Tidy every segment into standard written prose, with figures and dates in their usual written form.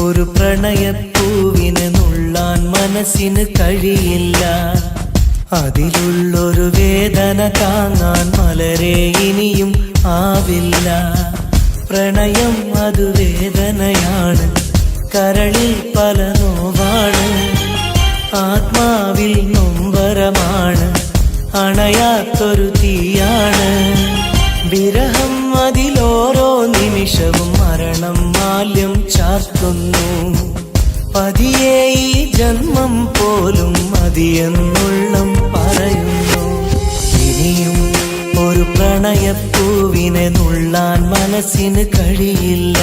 ഒരു പ്രണയപ്പൂവിനെ നുള്ളാൻ മനസ്സിന് കഴിയില്ല. അതിലുള്ളൊരു വേദന താങ്ങാൻ മലരെ ഇനിയും ആവില്ല. പ്രണയം അത് വേദനയാണ്, കരളിൽ പല നോവാണ്, ആത്മാവിൽ നൊമ്പരമാണ്, അണയാത്തൊരു തീയാണ്. വിരഹം അതിലോരോ നിമിഷവും മരണം മാല്യം ചാർത്തുന്നു. പതിയെ ഈ ജന്മം പോലും മതിയെന്നുള്ളം പറയുന്നു. ഇനിയും ഒരു പ്രണയപ്പൂവിനെ നുള്ളാൻ മനസ്സിന് കഴിയില്ല.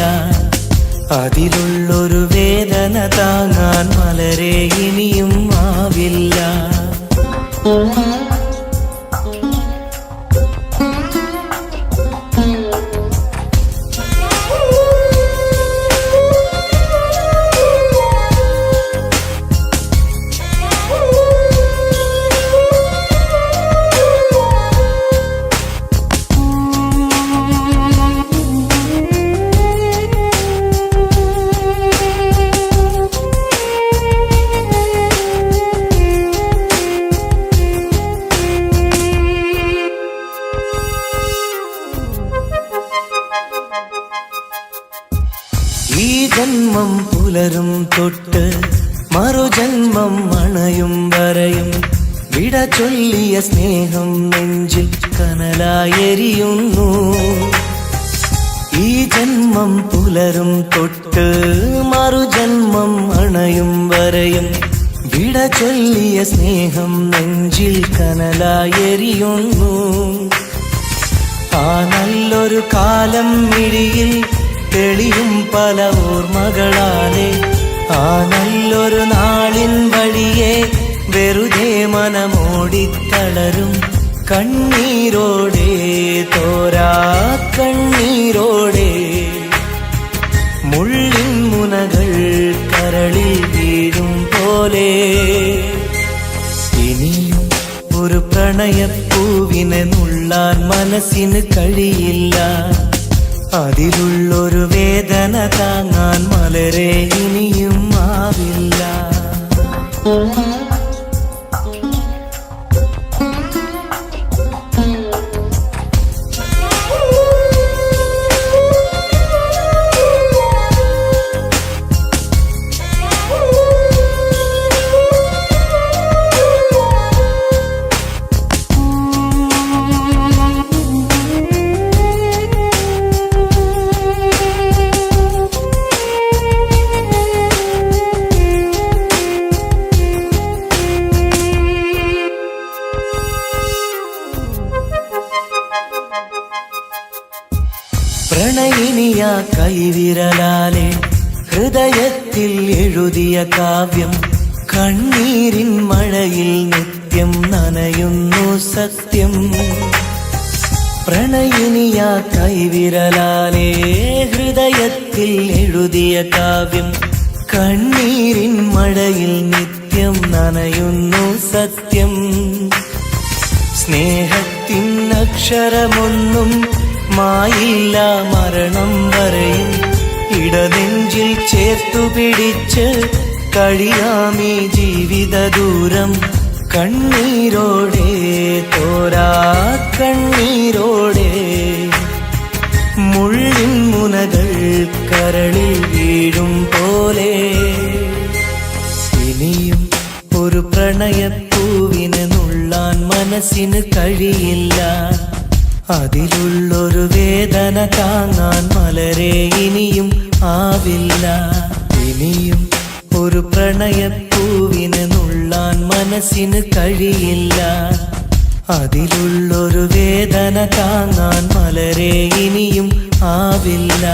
അതിലുള്ളൊരു വേദന താങ്ങാൻ മലരെ ഇനിയും ആവില്ല. ഈ ജന്മം പുലരും തൊട്ട് മറുജന്മം അണയും വരെയും വിട ചൊല്ലിയ സ്നേഹം നെഞ്ചിൽ കനലായെരിയുന്നു. ഈ ജന്മം പുലരും തൊട്ട് മറുജന്മം അണയും വരെയും വിട ചൊല്ലിയ സ്നേഹം നെഞ്ചിൽ കനലായെരിയുന്നു. ആ നല്ലൊരു കാലം മിഴിയിൽ തെളിയും പല ഓർമ്മകളാലെ, ആ നല്ലൊരു നാളിൻ വഴിയെ വെറുതെ മനമോടിത്തളരും കണ്ണീരോടെ, തോരാ കണ്ണീരോടെ. മുള്ളിൻ മുനകൾ കരളിൽ വീഴും പോലെ. ഇനിയും ഒരു പ്രണയപ്പൂവിനെ നുള്ളാൻ മനസ്സിന് കഴിയില്ല. അതിലുള്ളൊരു വേദന താങ്ങാൻ മലരെ ഇനിയും ആവില്ല. പ്രണയിനിയ കൈവിരലാലെ ഹൃദയത്തിൽ എഴുതിയ കാവ്യം കണ്ണീരിൻ മഴയിൽ നിത്യം നനയുന്നു സത്യം. പ്രണയിനിയ കൈവിരലാലെ ഹൃദയത്തിൽ എഴുതിയ കാവ്യം കണ്ണീരിൻ മഴയിൽ നിത്യം നനയുന്നു സത്യം. സ്നേഹത്തിൻ അക്ഷരമൊന്നും മായില്ല മരണം വരെയും, ഇടനെഞ്ചിൽ ചേർത്തു പിടിച്ച് കഴിയാമീ ജീവിത ദൂരം. കണ്ണീരോടെ, തോരാ കണ്ണീരോടെ. മുള്ളിൻ മുനകൾ കരളിൽ വീഴും പോലെ. ഇനിയും ഒരു പ്രണയപ്പൂവിനെ നുള്ളാൻ മനസ്സിന് കഴിയില്ല. അതിലുള്ളൊരു വേദന താങ്ങാൻ മലരെ ഇനിയും ആവില്ല. ഇനിയും ഒരു പ്രണയപ്പൂവിനെ നുള്ളാൻ മനസ്സിന് കഴിയില്ല. അതിലുള്ളൊരു വേദന താങ്ങാൻ മലരെ ഇനിയും ആവില്ല.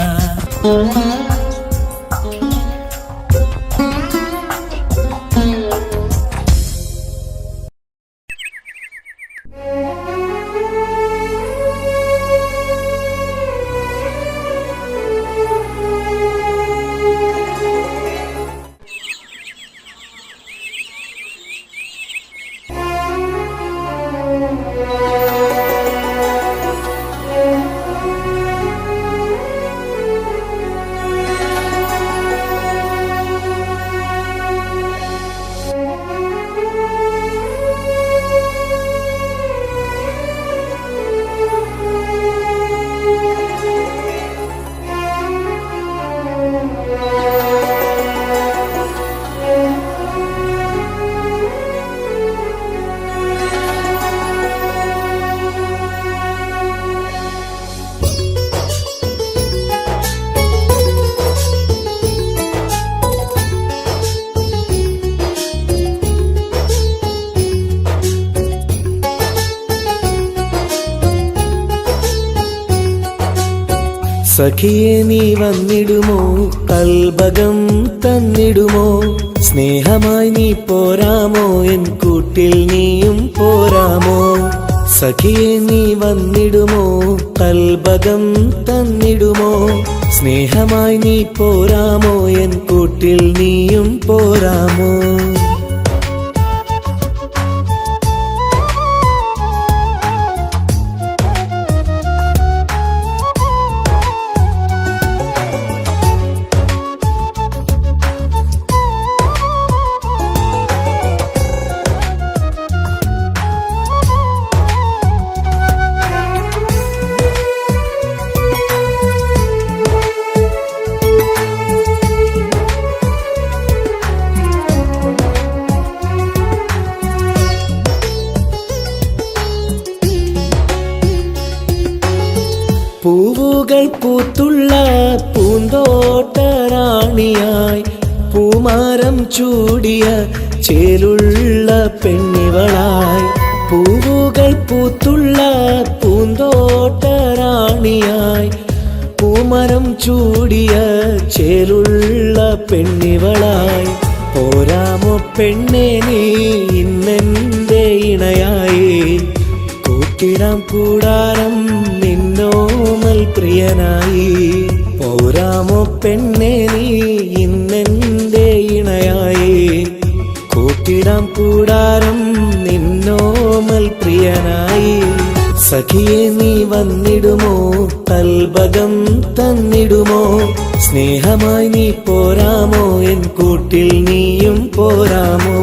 സഖിയെ നീ വന്നിടുമോ, കൽബകം തന്നിടുമോ, സ്നേഹമായി നീ പോരാമോ, എൻ കൂട്ടിൽ നീയും പോരാമോ. സഖിയെ നീ വന്നിടുമോ, കൽബകം തന്നിടുമോ, സ്നേഹമായി നീ പോരാമോ, എൻ കൂട്ടിൽ നീയും പോരാമോ. പൂവുകൾ പൂത്തുള്ള പൂന്തോട്ടറാണിയായി, പൂമാരം ചൂടിയ ചേലുള്ള പെണ്ണിവളായി. പൂവുകൾ പൂത്തുള്ള പൂന്തോട്ടറാണിയായി, പൂമരം ചൂടിയ ചേലുള്ള പെണ്ണിവളായി. പോരാമോ പെണ്ണെ നീ ഇന്നെന്റെ ഇണയായി, കൂട്ടിടാം കൂടാരം നിന്നോമൽ പ്രിയനായി. പോരാമോ പെണ്ണെ നീ ഇന്നെന്റെ ഇണയായി, കൂട്ടിടാം കൂടാരം നിന്നോമൽ പ്രിയനായി. സഖിയെ നീ വന്നിടുമോ, കൽബകം തന്നിടുമോ, സ്നേഹമായി നീ പോരാമോ, എൻ കൂട്ടിൽ നീയും പോരാമോ.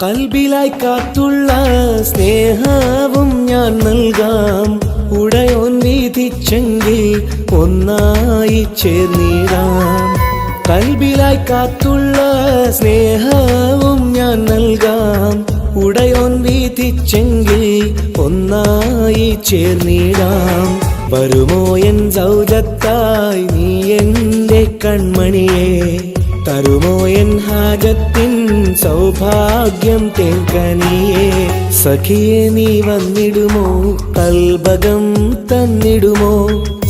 കൽബിലായി കാത്തുള്ള സ്നേഹവും ഞാൻ നൽകാം, ഉടയോൻ വിധിച്ചെങ്കിൽ ഒന്നായി ചേർന്നിടാം. കൽബിലായി കാത്തുള്ള സ്നേഹവും ഞാൻ നൽകാം, ഉടയോൻ വിധിച്ചെങ്കിൽ ഒന്നായി ചേർന്നിടാം. വരുമോ എൻ സൗജത്തായി നീ എന്റെ കൺമണിയെ, തരുമോ എൻ ഹാജത്തിൻ സൗഭാഗ്യം തേങ്കനിയേ. സഖിയെ നീ വന്നിടുമോ, കൽബകം തന്നിടുമോ,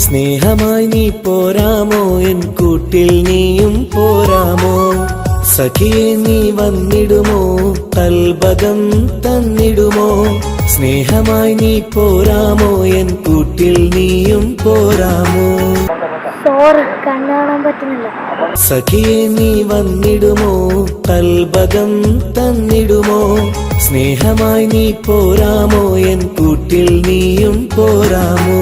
സ്നേഹമായി നീ പോരാമോ, എൻ കൂട്ടിൽ നീയും പോരാമോ. സഖിയെ നീ വന്നിടുമോ, കൽബകം തന്നിടുമോ, സ്നേഹമായി നീ പോരാമോ, എൻ കൂട്ടിൽ നീയും പോരാമോ. സോറി, കണ്ണാണാൻ പറ്റുന്നില്ല. സഖിയെ നീ വന്നിടുമോ, കൽബകം തന്നിടുമോ, സ്നേഹമായി നീ പോരാമോ, എൻ കൂട്ടിൽ നീയും പോരാമോ.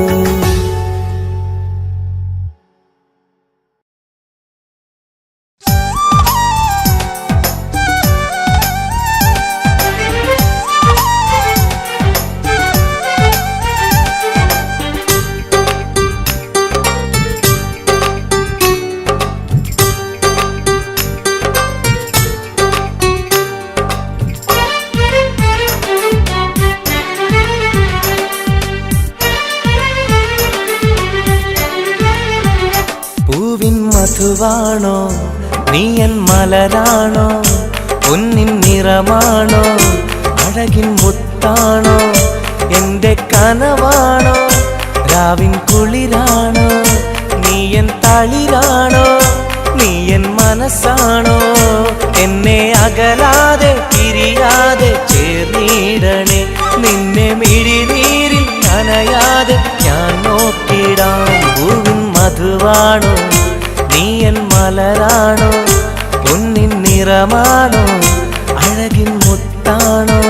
മധുവാണോ നീ എൻ മലരാണോ, പൊന്നിൻ നിറമാണോ, അഴകിൻ മുത്താണോ, എന്റെ കനവാണോ, രാവിൻ കുളിരാണോ, നീ എൻ തളിരാണോ, നീ എൻ മനസ്സാണോ, എന്നെ അകലാതെ പിരിയാതെ ചേർന്നിടണേ, നിന്നെ മിഴിനീരിൽ നനയാതെ ഞാൻ നോക്കിടാം. പൂവിൻ മധുവാണോ നീ എൻ മലരാണോ, പൊന്നിൻ നിറമാണോ, അഴകിൻ മുത്താണോ.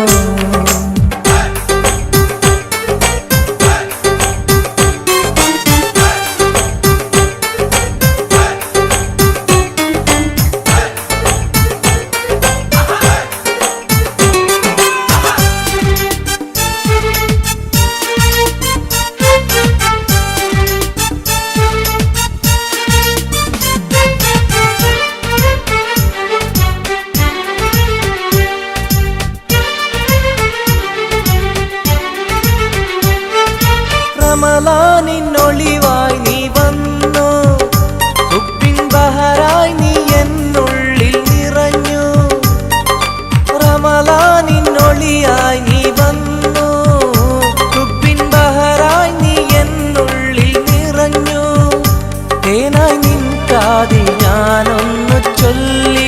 കാതിൽ ഞാനൊന്നു ചൊല്ലി,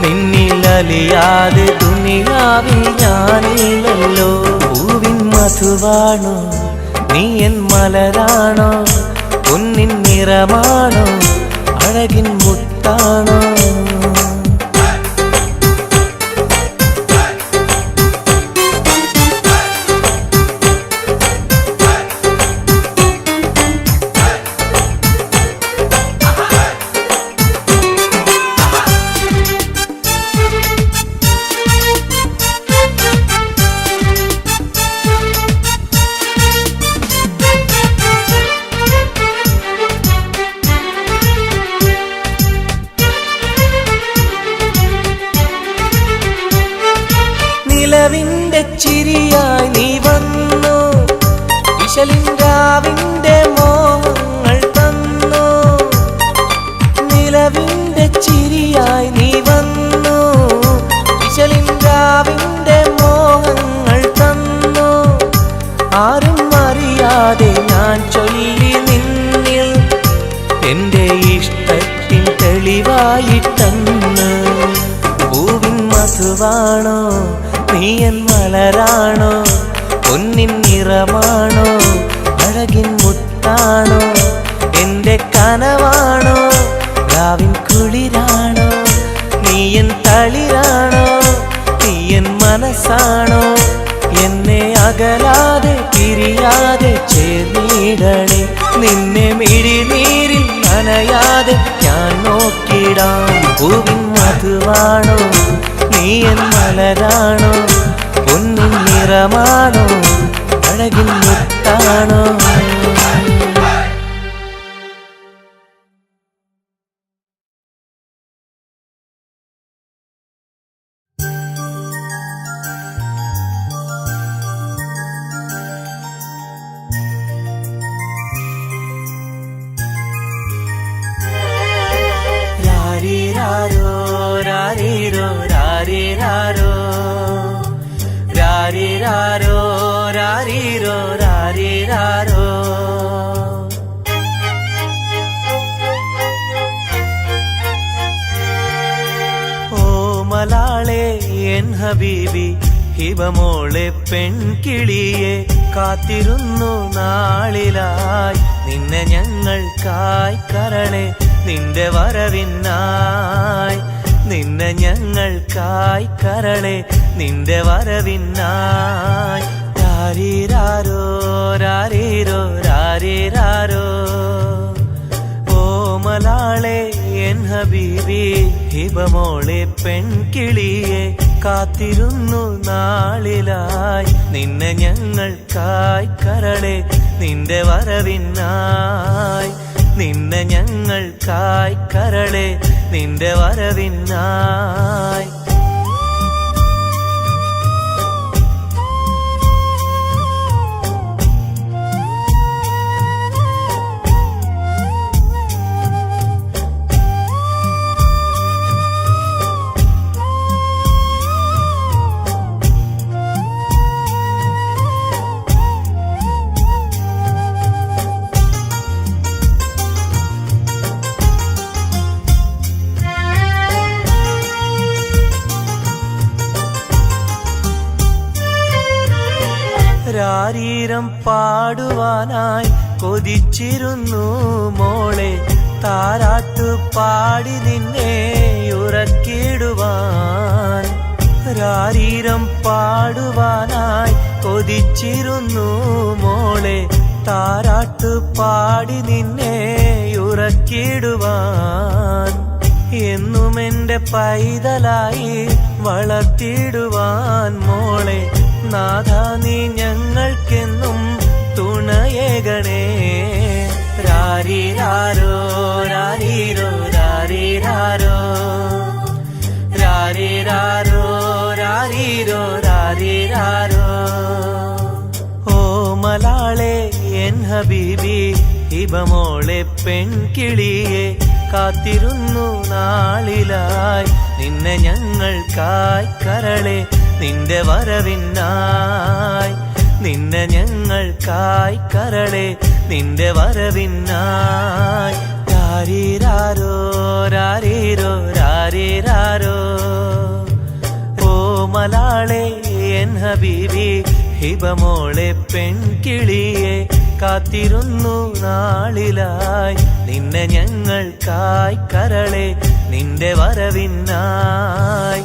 നിന്നിലലിയാതെ ദുനിയാവിൽ ഞാനില്ലല്ലോ. പൂവിൻ മധുവാണോ നീ എൻ മലരാണോ, പൊന്നിൻ നിറമാണോ അഴകിൻ മുത്താണോ. നിലവിന്റെ ചിരിയായി നീ വന്നു, വിശലിൻരാവിന്റെ മോഹങ്ങൾ തന്നു. നിലവിന്റെ ചിരിയായി നീ വന്നു, വിശലിൻരാവിന്റെ മോഹങ്ങൾ തന്നു. ആരും അറിയാതെ ഞാൻ ചൊല്ലി നിന്നിൽ എന്റെ ഇഷ്ടത്തിൻ തെളിവായിട്ടന്ന്. പൂവിൻ മധുവാണോ നീ എൻ മലരാണോ, പൊന്നിൻ നിറമാണോ അഴകിൻ മുത്താണോ. എന്റെ കനവാണോ രാവിൻ കുളിരാണോ, നീ എൻ തളിരാണോ, നീ എൻ മനസ്സാണോ. എന്നെ അകലാതെ പിരിയാതെ ചേർന്നിടണേ, നിന്നെ മിഴിനീരിൽ നനയാതെ ഞാൻ നോക്കിടാം. പൂവിൻ മധുവാണോ നീ എൻ മലരാണോ, പൊന്നിൻ നിറമാണോ അഴകിൻ മുത്താണോ. രാരിരാരോ രാരിരോ രാരിരാരോ, രാരിരാരോ രാരിരോ രാരിരാരോ. ഓ മലാളെ എൻ ഹബീബി ഹിബമോളെ പെൺകിളിയെ, കാത്തിരുന്നു നാളിലായി നിന്നെ ഞങ്ങൾക്കായി കരളെ, നിന്റെ വരവിനായി നിന്നെ ഞങ്ങൾക്കായി കരളെ, നിന്റെ വരവിനായി. രാരിരാരോ രാരിരോ രാരിരാരോ. ഓ മലാളെ എൻ ഹബീബി ഹിബമോളെ പെൺകിളിയെ, കാത്തിരുന്നു നാളിലായി നിന്നെ ഞങ്ങൾക്കായി കരളെ, നിന്റെ വരവിനായി നിന്നെ ഞങ്ങൾക്കായി കരളെ, നിന്റെ വരവിനായി. രാരീരം പാടുവാനായി കൊതിച്ചിരുന്നു മോളെ, താരാട്ടു പാടി നിന്നെ ഉറക്കിടുവാൻ. രാരീരം പാടുവാനായി കൊതിച്ചിരുന്നു മോളെ, താരാട്ടു പാടി നിന്നെ ഉറക്കിടുവാൻ. എന്നും എന്റെ പൈതലായി വളർത്തിടുവാൻ മോളെ, നാഥാ നീ ഞങ്ങൾക്കെന്നും തുണയേകണേ. രാരിരാരോ രാരിരോ രാരിരാരോ, രാരിരാരോ രാരിരോ രാരിരാരോ. ഓ മലാളെ എൻ ഹബീബി ഹിബമോളെ പെൺകിളിയെ, കാത്തിരുന്നു നാളിലായി നിന്നെ ഞങ്ങൾക്കായി കരളെ, നിന്റെ വരവിനായി നിന്നെ ഞങ്ങൾക്കായി കരളെ, നിന്റെ വരവിനായി. രാരീരാരോ രാരീരോ രാരീരാരോ ഓ മലാളെ എൻ ഹബീബി ഹിബമോളെ പെൺകിളിയെ കാത്തിരുന്നു നാളിലായി നിന്നെ ഞങ്ങൾക്കായി കരളെ നിന്റെ വരവിനായി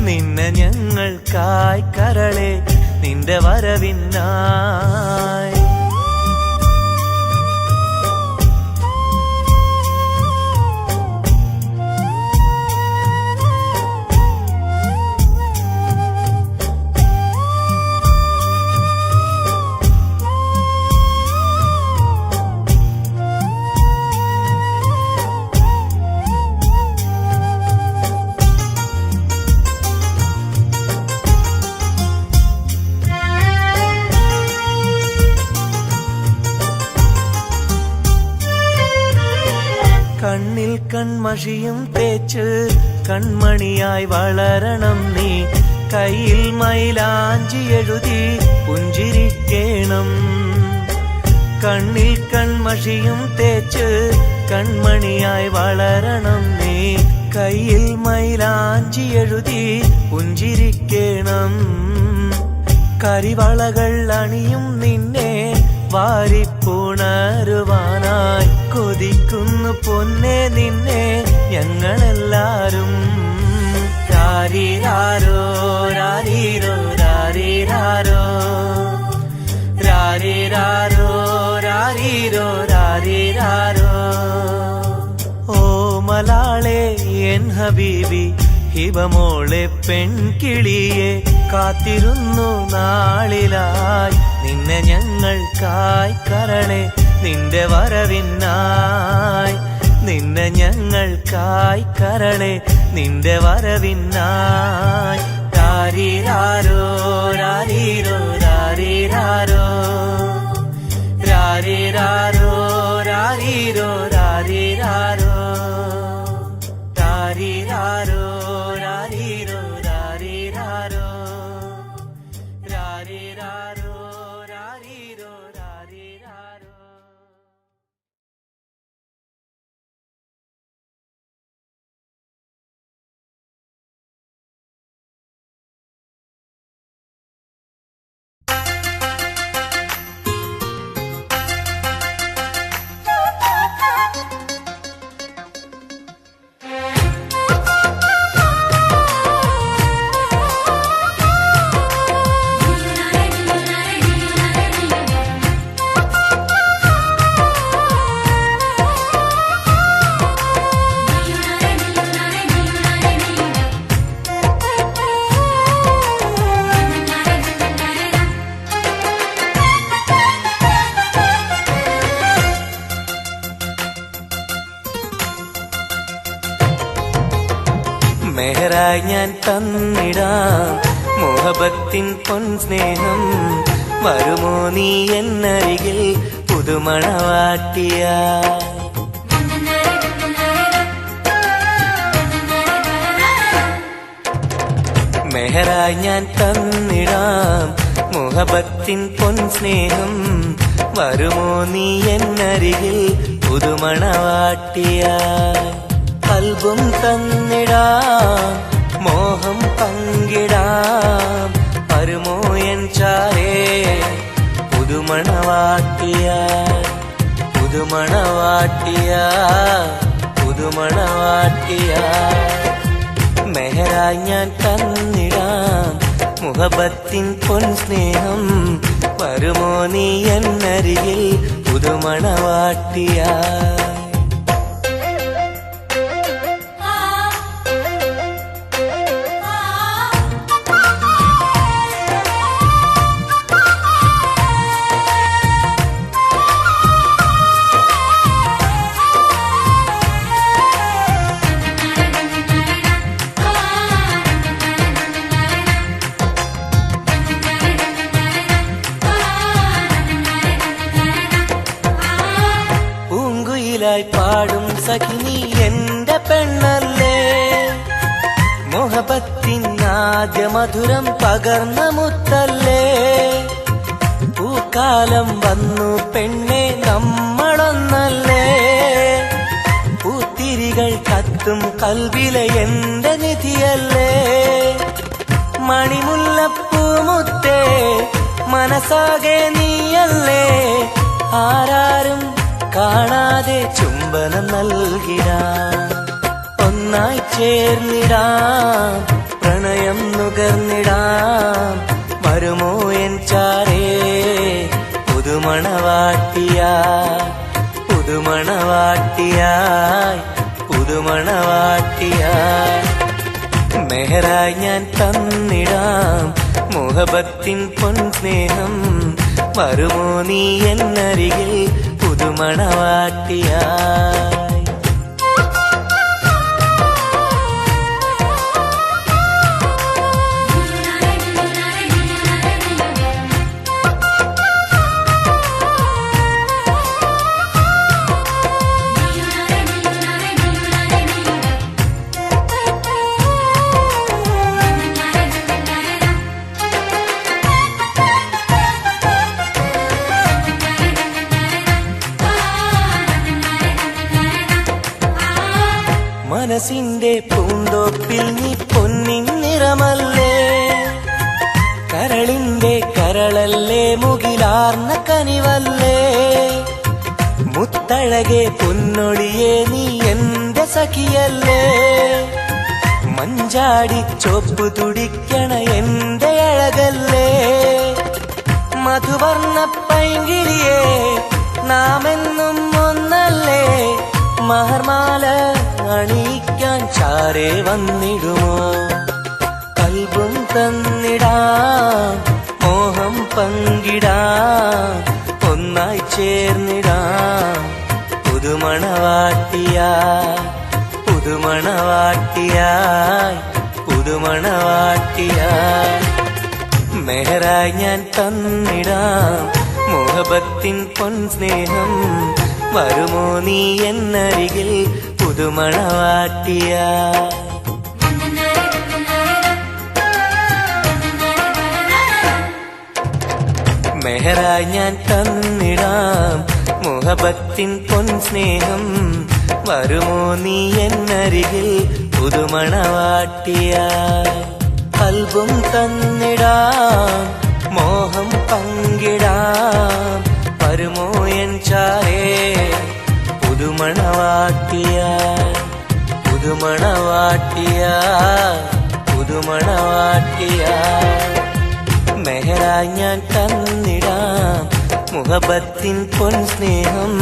നിന്നെ ഞങ്ങൾക്കായി കരളെ നിന്റെ വരവിനായി കണ്ണിൽ കൺമഷിയും തേച്ച് കൺമണിയായി വളരണം നീ കയ്യിൽ മൈലാഞ്ചി എഴുതി പുഞ്ചിരിക്കേണം കണ്ണിൽ കൺമഷിയും തേച്ച് കൺമണിയായി വളരണം നീ കയ്യിൽ മൈലാഞ്ചി എഴുതി പുഞ്ചിരിക്കേണം കരിവളകൾ അണിയും നിന്നെ വാരിപ്പുണരുവാനായി കൊതിക്കുന്നു പൊന്നെ നിന്നെ ഞങ്ങളെല്ലാരും രാരീരാരോ രാരീരോ രാരീരാരോ രാരീരാരോ രാരീരോ രാരീരാരോ ഓ മലാളെ എൻ ഹബീബി ഹിബമോളെ പെൺകിളിയെ കാത്തിരുന്നു നാളിലായി നിന്നെ ഞങ്ങൾക്കായി കരളെ നിന്റെ വരവിനായി നിന്നെ ഞങ്ങൾക്കായി കരളെ നിന്റെ വരവിനായി രാരീരാരോ രാരീരോ രാരീരാരോ രാരീരാരോ രാരീരോ രാരീരാരോ രാരീരാരോ രാരീരോ രാരീരാരോ രാരീരാരോ രാരീരോ രാരീരാരോ മെഹറായി ഞാൻ തന്നിടാം മോഹബത്തിൻ പൊൻസ്നേഹം വരുമോ നീ എന്നരികിൽ പുതുമണവാട്ടിയ മെഹറായി ഞാൻ തന്നിടാം മോഹബത്തിൻ പൊൻസ്നേഹം വരുമോ നീ എന്നരികിൽ പുതുമണവാട്ടിയ കൽബും തന്നിടാം മോഹം പങ്കിടാം വരുമോ എൻ ചാരേ പുതുമണവാട്ടിയ പുതുമണവാട്ടിയ പുതുമണവാട്ടിയ മെഹറായി ഞാൻ തന്നിടാം മുഹബത്തിൻ പൊൻസ്നേഹം വരുമോ നീ എന്നരികിൽ പുതുമണവാട്ടിയ പാടും സഖിനി എന്റെ പെണ്ണല്ലേ മോഹബത്തിൻ ആദ്യ മധുരം പകർന്ന മുത്തല്ലേ പൂക്കാലം വന്നു പെണ്ണെ നമ്മളൊന്നല്ലേ ചിരികൾ കത്തും കൽവിലെ എന്റെ നിധിയല്ലേ മണിമുല്ലപ്പൂമുത്തേ മനസ്സാകെ നീയല്ലേ ആരാരും കാണാതെ ചുംബനം നൽകിടാം ഒന്നായി ചേർന്നിടാം പ്രണയം നുകർന്നിടാം വരുമോ എൻ ചാരേ പുതുമണവാട്ടിയായി പുതുമണവാട്ടിയായി പുതുമണവാട്ടിയായി മെഹറായി ഞാൻ തന്നിടാം മുഹബത്തിൻ പൊൻസ്നേഹം വരുമോ നീ എന്നരികിൽ പുതുമണവാട്ടിയായി മനസ്സിന്റെ പൂന്തോപ്പിൽ നീ പൊന്നിൻ നിറമല്ലേ കരളിന്റെ കരളല്ലേ മുകിലാർന്ന കനിവല്ലേ മുത്തഴകെ പൊന്നൊളിയെ നീ എന്റെ സഖിയല്ലേ മഞ്ചാടി ചോപ്പ് തുടിക്കണ എന്റെ അഴകല്ലേ മധുവർണ്ണ പൈങ്കിളിയെ നാമെന്നും ഒന്നല്ലേ മഹർമാല അണിയിക്കാൻ ചാരേ വന്നിടുമോ കൽബും തന്നിടാം മോഹം പങ്കിടാം ഒന്നായി ചേർന്നിടാം പുതുമണവാട്ടിയായി പുതുമണവാട്ടിയായി പുതുമണവാട്ടിയായി മെഹറായി ഞാൻ തന്നിടാം മുഹബത്തിൻ പൊൻസ്നേഹം വരുമോ നീ എന്നരികിൽ പുതുമണവാട്ടിയായി മെഹറായി ഞാൻ തന്നിടാം മുഹബത്തിൻ പൊൻസ്നേഹം വരുമോ നീ എന്നരികിൽ പുതുമണവാട്ടിയായി കൽബും തന്നിടാം മോഹം പങ്കിടാം വരുമോ എൻ ചാരേ പുതുമണവാട്ടിയായി പുതുമണവാട്ടിയായി പുതുമണവാട്ടിയായി മെഹറായി ഞാൻ തന്നിടാം മുഹബത്തിൻ പൊൻസ്നേഹം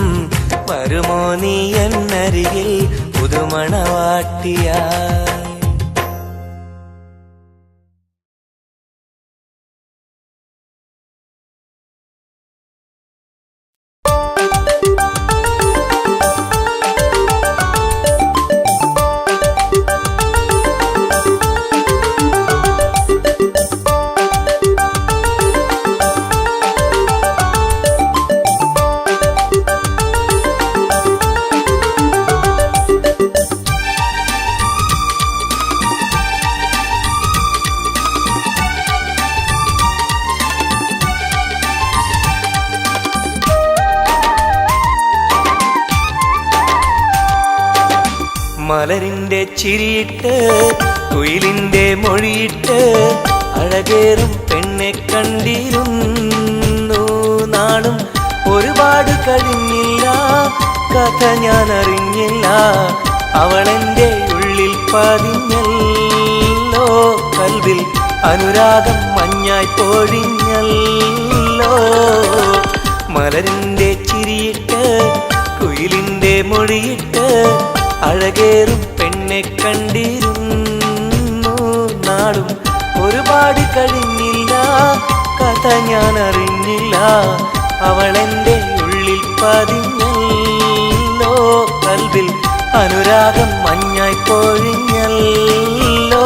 വരുമോ നീ എന്നരികിൽ പുതുമണവാട്ടിയായി മലരിന്റെ ചിരിയിട്ട് കുയിലിന്റെ മൊഴിയിട്ട് അഴകേറും പെണ്ണെ കണ്ടിരുന്നു നാളും ഒരുപാട് കഴിഞ്ഞില്ല കഥ ഞാൻ അറിഞ്ഞില്ല അവളെന്റെ ഉള്ളിൽ പതിഞ്ഞല്ലോ കൽവിൽ അനുരാഗം മഞ്ഞായി പൊഴിഞ്ഞല്ലോ മലരിന്റെ ചിരിയിട്ട് കുയിലിന്റെ മൊഴിയിട്ട് അഴകേറും പെണ്ണെ കണ്ടിരുന്നു നാളും ഒരുപാട് കഴിഞ്ഞില്ല കഥ ഞാൻ അറിഞ്ഞില്ല അവളെന്റെ ഉള്ളിൽ പതിഞ്ഞല്ലോ കൽവിൽ അനുരാഗം മഞ്ഞായി പൊഴിഞ്ഞല്ലോ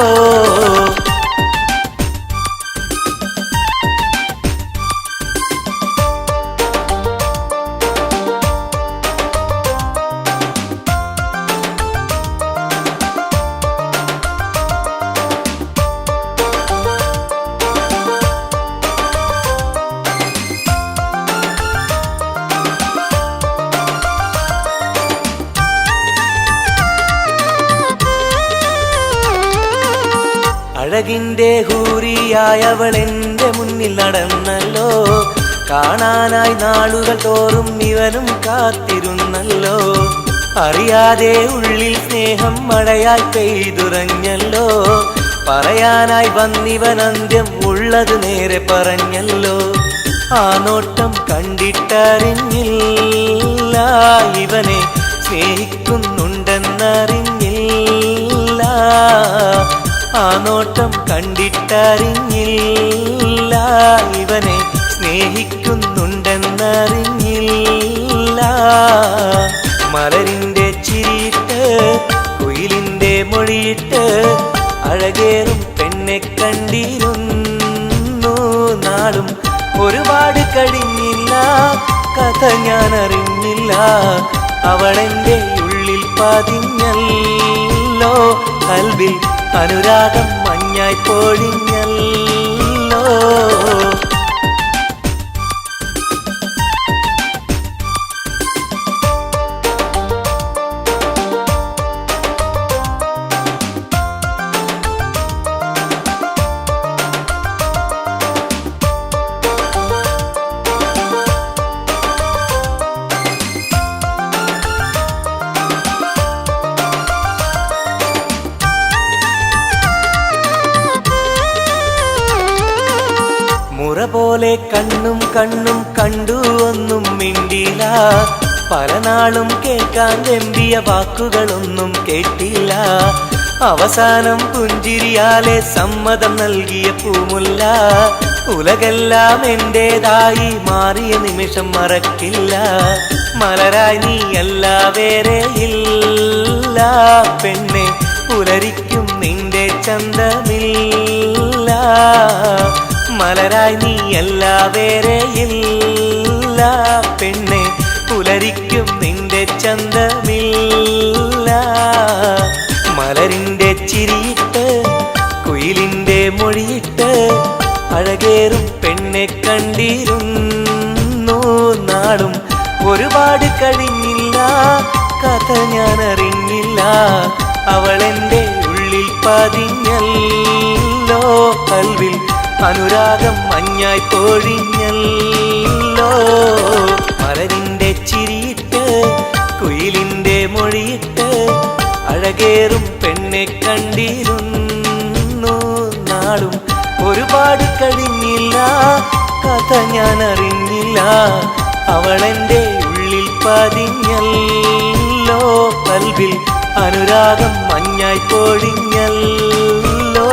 അഴകിൻ്റെ ഹൂരിയായവൾ എൻ്റെ മുന്നിൽ നടന്നല്ലോ. കാണാനായി നാളുകൾ തോറും ഇവനും കാത്തിരുന്നല്ലോ. അറിയാതെ ഉള്ളിൽ സ്നേഹം മഴയായി പെയ്തുറഞ്ഞല്ലോ. പറയാനായി വന്നിവൻ അന്ത്യം ഉള്ളത് നേരെ പറഞ്ഞല്ലോ. ആ നോട്ടം കണ്ടിട്ടറിഞ്ഞില്ല ഇവനെ സ്നേഹിക്കുന്നുണ്ടെന്നറിഞ്ഞില്ല. ആ നോട്ടം കണ്ടിട്ടറിഞ്ഞില്ല ഇവനെ സ്നേഹിക്കുന്നുണ്ടെന്നറിഞ്ഞില്ല. മലരിൻ്റെ ചിരിയിട്ട് കുയിലിൻ്റെ മൊഴിയിട്ട് അഴകേറും പെണ്ണെ കണ്ടിരുന്നു. നാളും ഒരുപാട് കഴിഞ്ഞില്ല, കഥ ഞാൻ അറിഞ്ഞില്ല. അവളെൻ്റെ ഉള്ളിൽ പതിഞ്ഞല്ലോ. കൽവിൽ അനുരാഗം മഞ്ഞായി പൊഴിഞ്ഞല്ലോ. മുറ പോലെ കണ്ണും കണ്ണും കണ്ടു ഒന്നും മിണ്ടില്ല. പല നാളും കേൾക്കാൻ വെമ്പിയ വാക്കുകളൊന്നും കേട്ടില്ല. അവസാനം പുഞ്ചിരിയാലെ സമ്മതം നൽകിയ പൂമുല്ല. ഉലകെല്ലാം എന്റേതായി മാറിയ നിമിഷം മറക്കില്ല. മലരായി നീയല്ല വേറെ ഇല്ല പെണ്ണെ, പുലരിക്കും നിന്റെ ചന്തമില്ല. മലരായി നീയല്ല വേറെ ഇല്ല പെണ്ണെ, പുലരിക്കും നിന്റെ ചന്തമില്ല. മലരിൻ്റെ ചിരിയിട്ട് കുയിലിൻ്റെ മൊഴിയിട്ട് അഴകേറും പെണ്ണെ കണ്ടിരുന്നു. നാളും ഒരുപാട് കഴിഞ്ഞില്ല, കഥ ഞാൻ അറിഞ്ഞില്ല. അവളെൻ്റെ ഉള്ളിൽ പതിഞ്ഞല്ലോ. കൽവിൽ അനുരാഗം മഞ്ഞായി പൊഴിഞ്ഞല്ലോ. മലരിൻ്റെ ചിരിയിട്ട് കുയിലിൻ്റെ മൊഴിയിട്ട് അഴകേറും പെണ്ണെ കണ്ടിരുന്നു. നാളും ഒരുപാട് കഴിഞ്ഞില്ല, കഥ ഞാൻ അറിഞ്ഞില്ല. അവളെൻ്റെ ഉള്ളിൽ പതിഞ്ഞല്ലോ. കൽവിൽ അനുരാഗം മഞ്ഞായി പൊഴിഞ്ഞല്ലോ.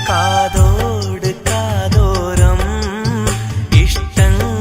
കാതോട് കാതോരം ഇഷ്ടങ്ങൾ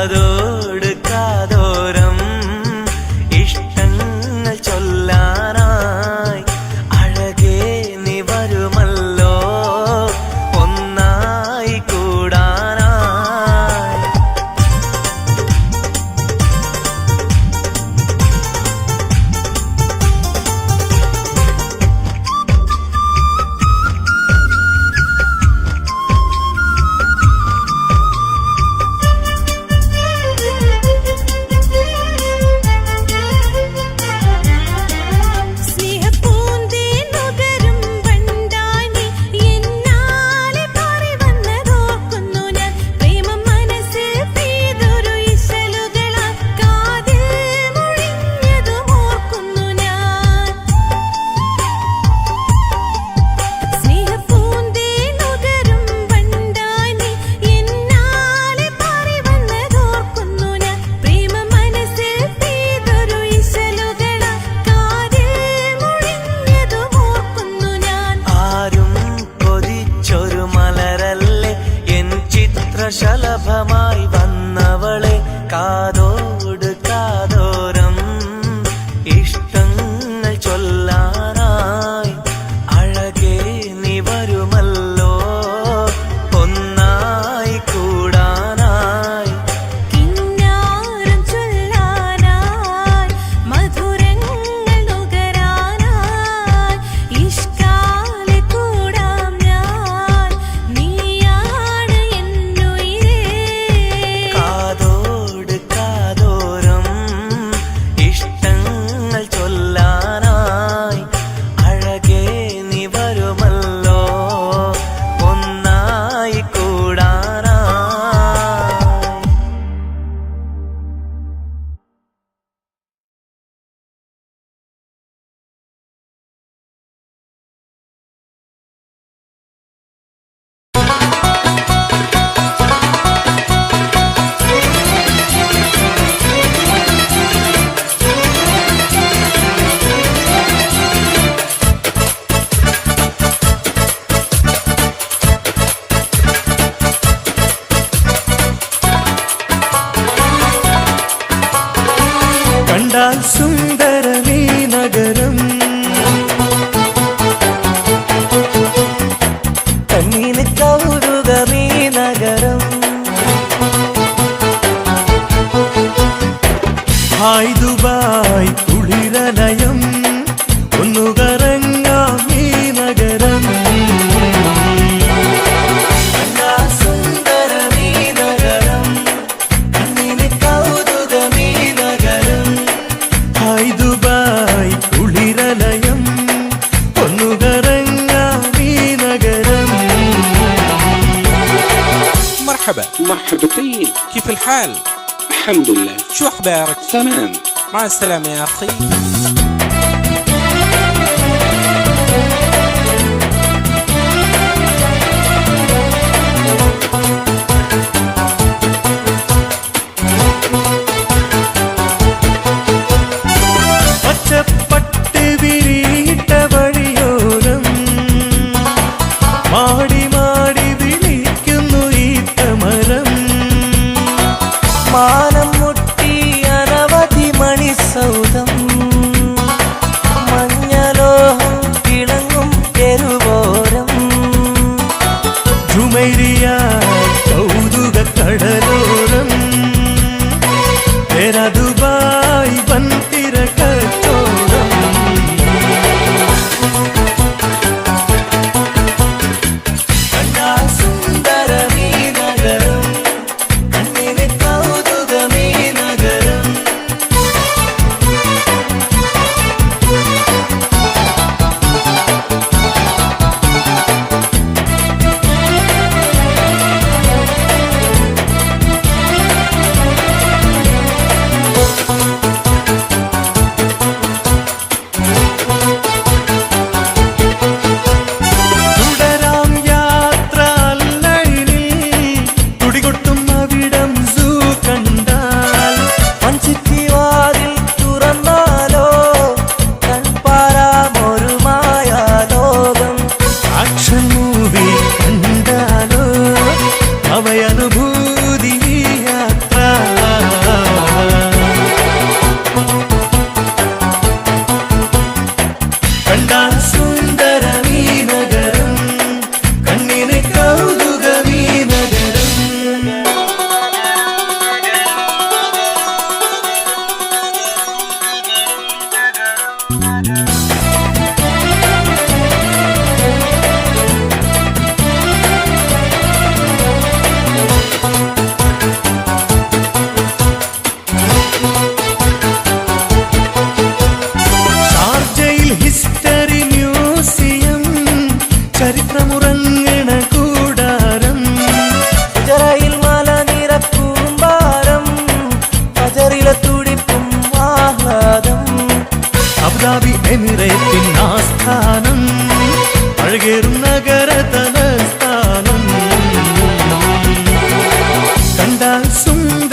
കാതോട് കാതോരം ഇഷ്ടങ്ങൾ ചൊല്ലാനായി അഴകേ നീ വരുമല്ലോ ഒന്നായി കൂടാനായി. ശലഭമായി വന്നവളെ കാതോട് കാതോരം ഇഷ്ടങ്ങൾ ചൊല്ലാനായി അഴകേ നീ വരുമല്ലോ ഒന്നായി കൂടാനായി. കിന്നാരം ചൊല്ലാനായി മധുരങ്ങൾ നുകരാനായി ഇഷ്കാലെ കൂടാം ഞാൻ നീയാണ് കാതോട് കാതോരം ഇഷ്ടങ്ങൾ ചൊല്ലാനായി അഴകേ നീ വരുമല്ലോ ഒന്നായി കൂടാനായി. കണ്ടാൽ സുന്ദരമീ നഗരം കണ്ണീന് കൗതുകമീ നഗരം. ഹായ് ദുബായ് കുളിരലയം ഒന്നു കറങ്ങാം ഈ നഗരം. കണ്ടാൽ സുന്ദരമീ നഗരം കണ്ണീന് കൗതുകമീ നഗരം. ഹായ് ദുബായ് കുളിരലയം ഒന്നു കറങ്ങാം ഈ നഗരം. مرحبا. مرحبتين. كيف الحال؟ الحمد لله. شو أخبارك؟ تمام. مع السلامة يا أخي. പച്ചപ്പട്ട് വിരിയിട്ട വഴിയോരം മാടി മാടി വിളിക്കുന്നു ഈ തമരം. മാനം മുട്ടി അനവധി മണിസൗധം മഞ്ഞലോഹം തിളങ്ങും തെരുവോരം. ജുമൈരിയ കൗതുക കടലോരം तेरा दुबाई बनतिर कचोरम. കണ്ടാ സുന്ദരമീ നഗരം കണ്ണിന് കൗതുകമീ നഗരം.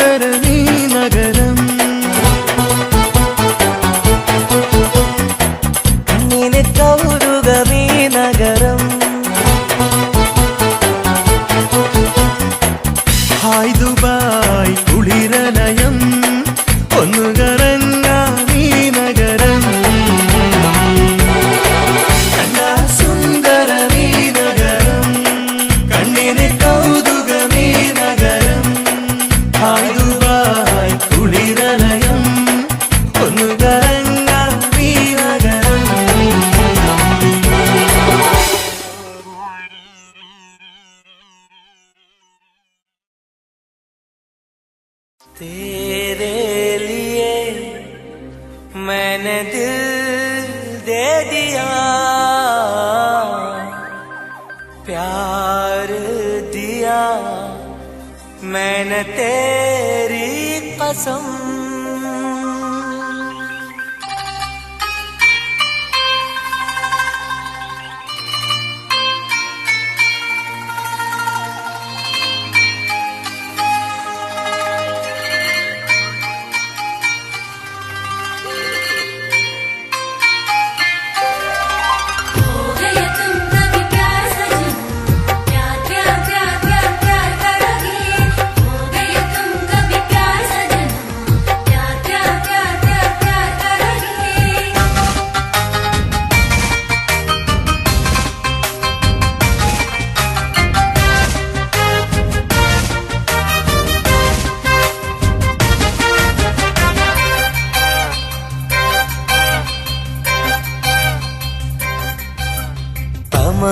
സുന്ദരമീ നഗരം കണ്ണിന് കൗതുകമീ നഗരം ഹായ് ദുബായ് കുളിരലയം ഒന്നു കറങ്ങാമീ നഗരം കണ്ടാ സുന്ദരമീ നഗരം കണ്ണിന് കൗതുകമീ നഗരം ഹായ് ദുബായ് കുളിരലയം ഒന്നു കറങ്ങാമീ നഗരം तेरे लिए मैंने दिल दे दिया प्यार दिया मैंने तेरी कसम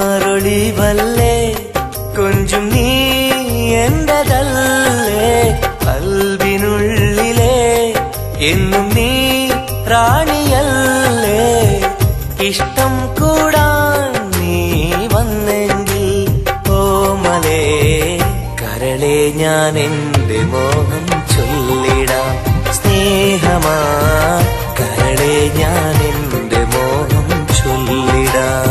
അമരൊളിവല്ലേ കൊഞ്ചും നീ എന്റതല്ലേ കൽബിനുള്ളിലെ എന്നും നീ റാണിയല്ലേ ഇഷ്ടം കൂടാൻ നീ വന്നെങ്കിൽ ഓമലേ കരളെ ഞാൻ എന്റെ മോഹം ചൊല്ലിടാം സ്നേഹമാ കരളെ ഞാൻ എന്റെ മോഹം ചൊല്ലിടാം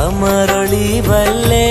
അമരൊളിവല്ലേ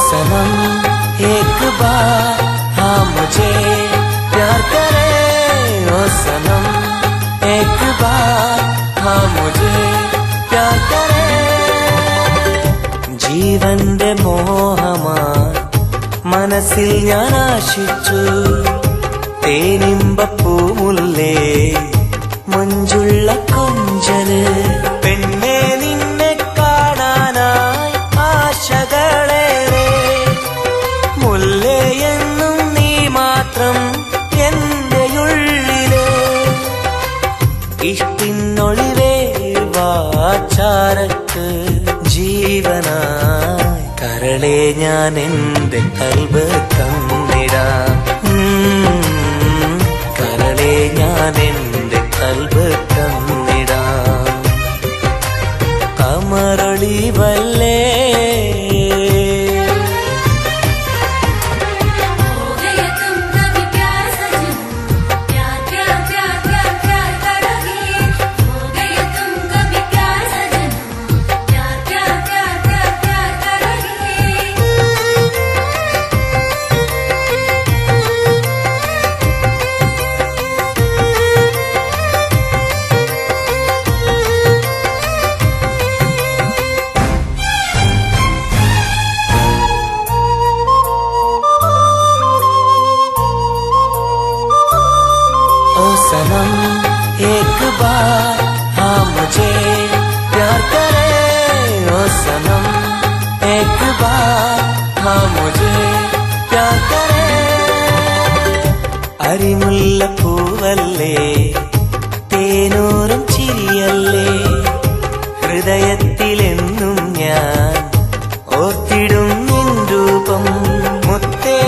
सनम एक बार हाँ मुझे प्यार करे ओ सनम एक बार हाँ मुझे प्यार करे ജീവന്റെ മോഹമായി മനസ്സിൽ ഞാൻ ആശിച്ചു തേനിമ്പപ്പൂമുല്ലേ മഞ്ചുള്ള കൊഞ്ചല് പെണ്ണെ നിന്നെ കാണാനായി ആശകളേറെ മുല്ലയെന്നും നീ മാത്രം എന്റെ ഉള്ളിലെ ഇഷ്ടിനൊളിവേ വാചാരക്ക് ജീവനായി കരളെ ഞാൻ എന്റെ കൽബ് തന്നിടാം കരളെ ഞാൻ എന്റെ കൽബ് തന്നിടാം അമരൊളിവല്ലേ सनम एक बार हाँ मुझे प्यार करे ओ सनम एक बार हाँ मुझे प्यार करे അരിമുല്ലപ്പൂവല്ലേ തേനൂറും ചിരിയല്ലേ ഹൃദയത്തിലെന്നും ഞാൻ ഓർത്തിടും നിൻ രൂപം മുത്തേ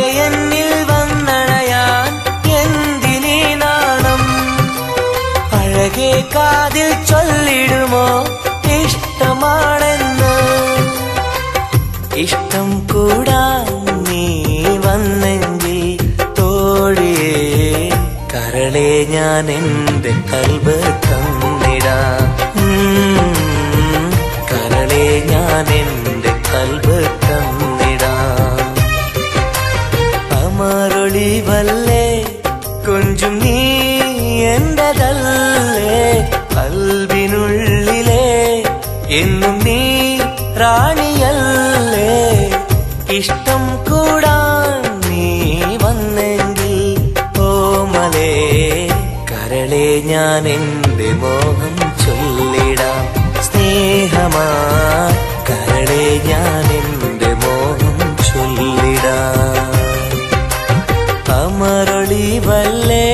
ഞാൻ എൻ്റെ കൽബ് തന്നിടാം. കരളെ ഞാൻ എൻ്റെ കൽബ് തന്നിടാം. അമരൊളിവല്ലേ കൊഞ്ചും നീ എന്റെതല്ലേ, കൽബിനുള്ളിലെ എന്നും നീ റാണിയല്ലേ. ഇഷ്ടം കൂടാൻ നീ വന്നെങ്കിൽ ഓമലേ, കരളെ ഞാൻ എൻ്റെ മോഹം ചൊല്ലിടാം. സ്നേഹമാ കരളെ ഞാൻ എൻ്റെ മോഹം ചൊല്ലിടാം. അമരൊളിവല്ലേ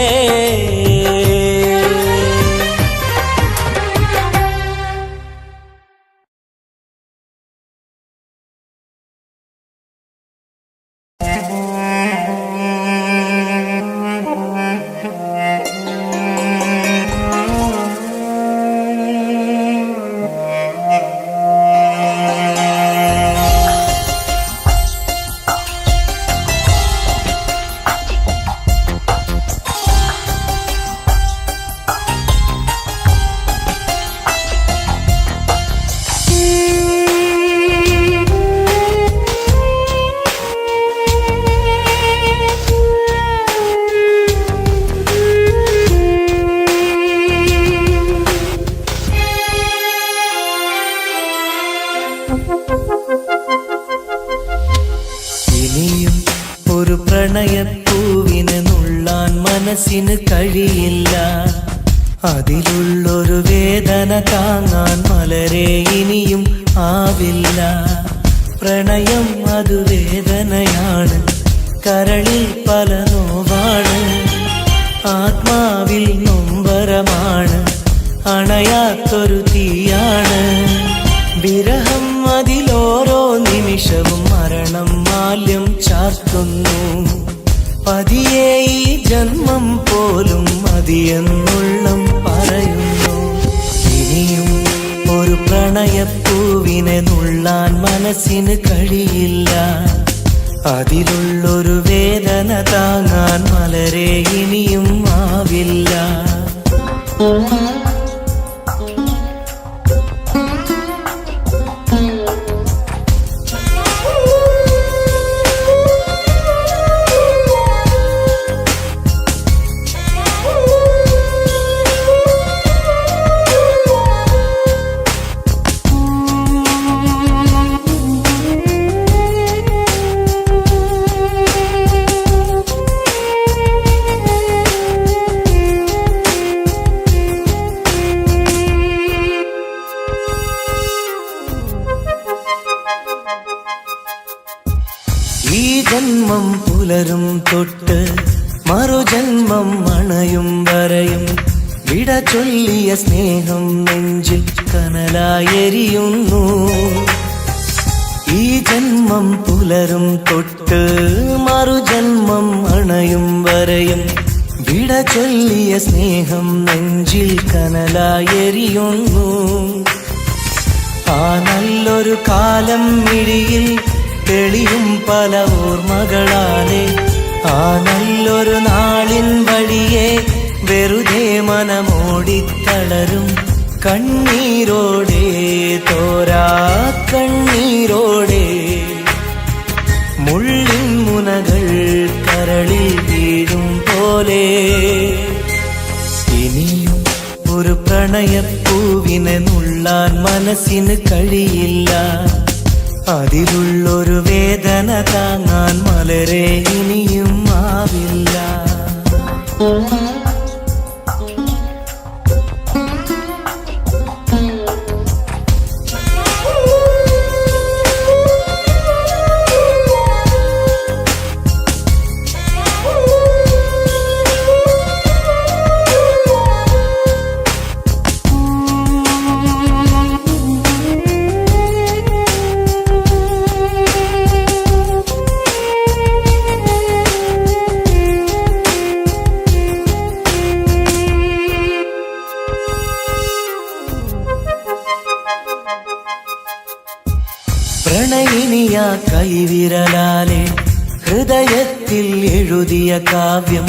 ഇനിയും ഒരു പ്രണയപ്പൂവിനെ നുള്ളാൻ മനസ്സിന് കഴിയില്ല. അതിലുള്ളൊരു വേദന താങ്ങാൻ മലരെ ഇനിയും ആവില്ല. പ്രണയം അത് വേദനയാണ്, കരളിൽ പല നോവാണ്, ആത്മാവിൽ നൊമ്പരമാണ്, അണയാത്തൊരു തീയാണ്. വിരഹം അതിലോരോ നിമിഷവും മരണം മാല്യം ചാർത്തുന്നു. പതിയെ ഈ ജന്മം പോലും മതിയെന്നുള്ളം പറയുന്നു. ഇനിയും ഒരു പ്രണയപ്പൂവിനെ നുള്ളാൻ മനസ്സിന് കഴിയില്ല. അതിലുള്ളൊരു വേദന താങ്ങാൻ മലരെ ഇനിയും ആവില്ല. ഈ ജന്മം പുലരും തൊട്ട് മറുജന്മം അണയും വരെയും വിട ചൊല്ലിയ സ്നേഹം നെഞ്ചിൽ കനലായെരിയുന്നു. ഈ ജന്മം പുലരും തൊട്ട് മറുജന്മം അണയും വരെയും വിട ചൊല്ലിയ സ്നേഹം നെഞ്ചിൽ കനലായെരിയുന്നു. ആ നല്ലൊരു കാലം മിഴിയിൽ തെളിയും പല ഓർമ്മകളാലെ, ആ നല്ലൊരു നാളിൻ വഴിയെ വെറുതെ മനമോടിത്തളരും കണ്ണീരോടെ, തോരാ കണ്ണീരോടെ. മുള്ളിൻ മുനകൾ കരളിൽ വീഴും പോലെ ഇനിയും ഒരു പ്രണയപ്പൂവിനെ നുള്ളാൻ മനസ്സിന് കഴിയില്ല. അതിലുള്ളൊരു വേദന താങ്ങാൻ മലരെ ഇനിയും ആവില്ല. പ്രണയിനിയ കൈവിരലാലെ ഹൃദയത്തിൽ എഴുതിയ കാവ്യം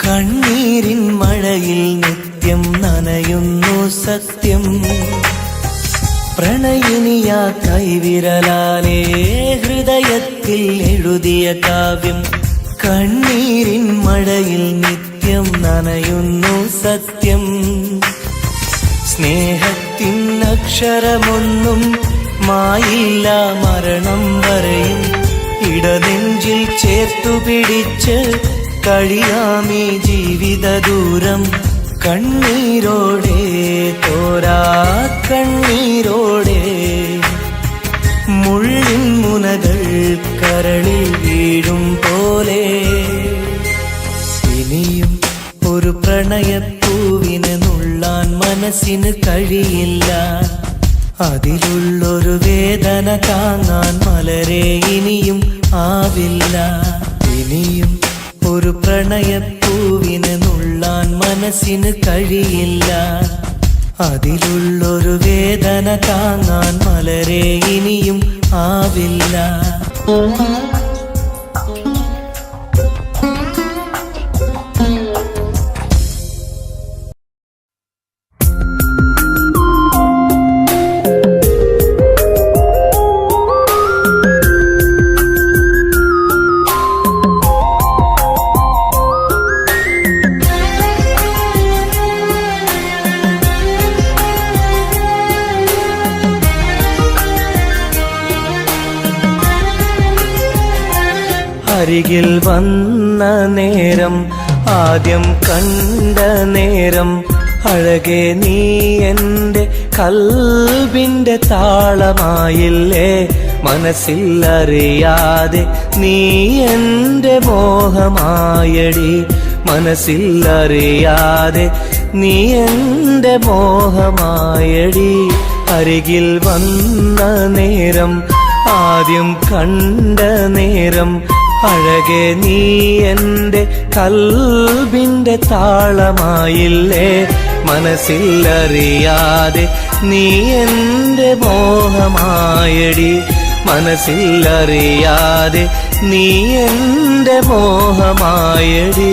കണ്ണീരിൻ മഴയിൽ നിത്യം നനയുന്നു സത്യം. പ്രണയിനിയാ കൈവിരലാലേ ഹൃദയത്തിൽ എഴുതിയ കാവ്യം. കണ്ണീരിൻ മഴയിൽ നിത്യം നനയുന്നു സത്യം. സ്നേഹത്തിൻ അക്ഷരമൊന്നും മായില്ല മരണം വരെയും. ഇടനെഞ്ചിൽ ചേർത്തുപിടിച്ച് കഴിയാമീ ജീവിത ദൂരം. കണ്ണീരോടെ തോരാ കണ്ണീരോടെ മുള്ളിൻ മുനകൾ കരളിൽ വീഴും പോലെ. ഇനിയും ഒരു പ്രണയപ്പൂവിനെ നുള്ളാൻ മനസ്സിന് കഴിയില്ല. അതിലുള്ളൊരു വേദന താങ്ങാൻ മലരെ ഇനിയും ആവില്ല. ഇനിയും ഒരു പ്രണയപ്പൂവിനെ നുള്ളാൻ മനസ്സിന് കഴിയില്ല. അതിലുള്ളൊരു വേദന താങ്ങാൻ മലരെ ഇനിയും ആവില്ല. അരികിൽ വന്ന നേരം, ആദ്യം കണ്ട നേരം, അഴകെ നീ എൻ്റെ കൽബിൻ്റെ താളമായില്ലേ. മനസ്സിൽ അറിയാതെ നീ എൻ്റെ മോഹമായടി. മനസ്സിൽ അറിയാതെ നീ എൻ്റെ മോഹമായടി. അരികിൽ വന്ന നേരം, ആദ്യം കണ്ട നേരം, അഴകെ നീ എൻ്റെ കൽബിൻ്റെ താളമായില്ലേ. മനസ്സിൽ അറിയാതെ നീ എൻ്റെ മോഹമായടി. മനസ്സിൽ അറിയാതെ നീ എൻ്റെ മോഹമായടി.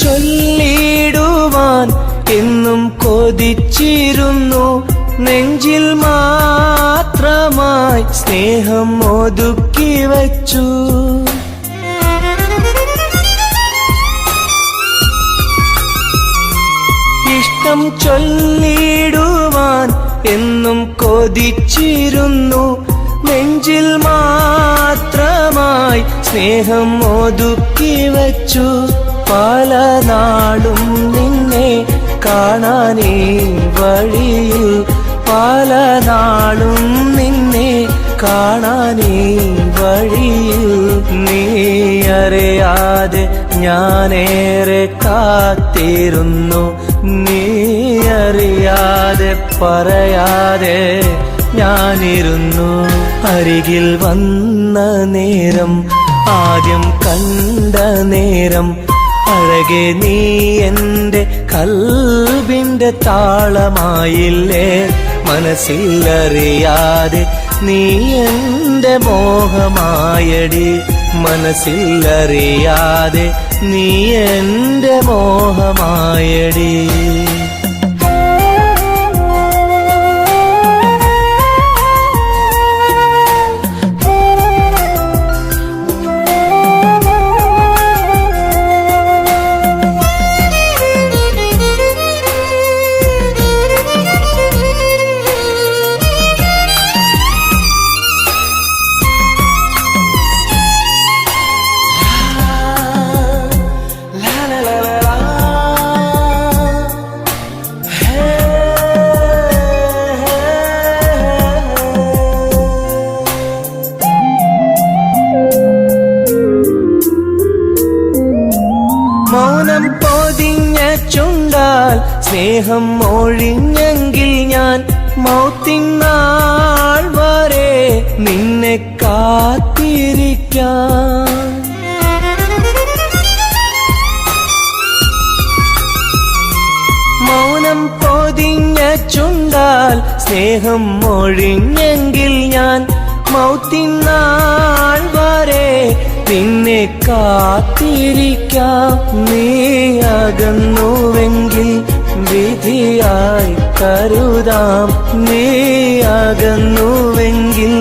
ചൊല്ലിടുവാൻ എന്നും കൊതിച്ചിരുന്നു. നെഞ്ചിൽ മാത്രമായി സ്നേഹം ഒതുക്കി വച്ചു. ഇഷ്ടം ചൊല്ലിടുവാൻ എന്നും കൊതിച്ചിരുന്നു. നെഞ്ചിൽ മാത്രമായി സ്നേഹം ഒതുക്കി വച്ചു. പല നാളും നിന്നെ കാണാനേ വഴിയിൽ. പല നാളും നിന്നെ കാണാനേ വഴിയിൽ. നീ അറിയാതെ ഞാനേറെ കാത്തിരുന്നു. നീ അറിയാതെ പറയാതെ ഞാനിരുന്നു. അരികിൽ വന്ന നേരം, ആദ്യം കണ്ട നേരം, അഴകെ നീ എൻ്റെ കൽബിൻ്റെ താളമായില്ലേ. മനസ്സിൽ അറിയാതെ നീ എൻ്റെ മോഹമായടി. മനസ്സിൽ അറിയാതെ നീ എൻ്റെ മോഹമായടി. സ്നേഹം ഒഴിഞ്ഞെങ്കിൽ ഞാൻ മൗത്തിനാൾ വരെ നിന്നെ കാത്തിരിക്കാം. മൗനം പൊതിഞ്ഞ ചുണ്ടാൽ സ്നേഹം ഒഴിഞ്ഞെങ്കിൽ ഞാൻ മൗത്തിനാൾ വരെ നിന്നെ കാത്തിരിക്കാം. നീ അകന്നുവെങ്കിൽ വിധിയായി കരുതാം. നീ അകന്നുവെങ്കിൽ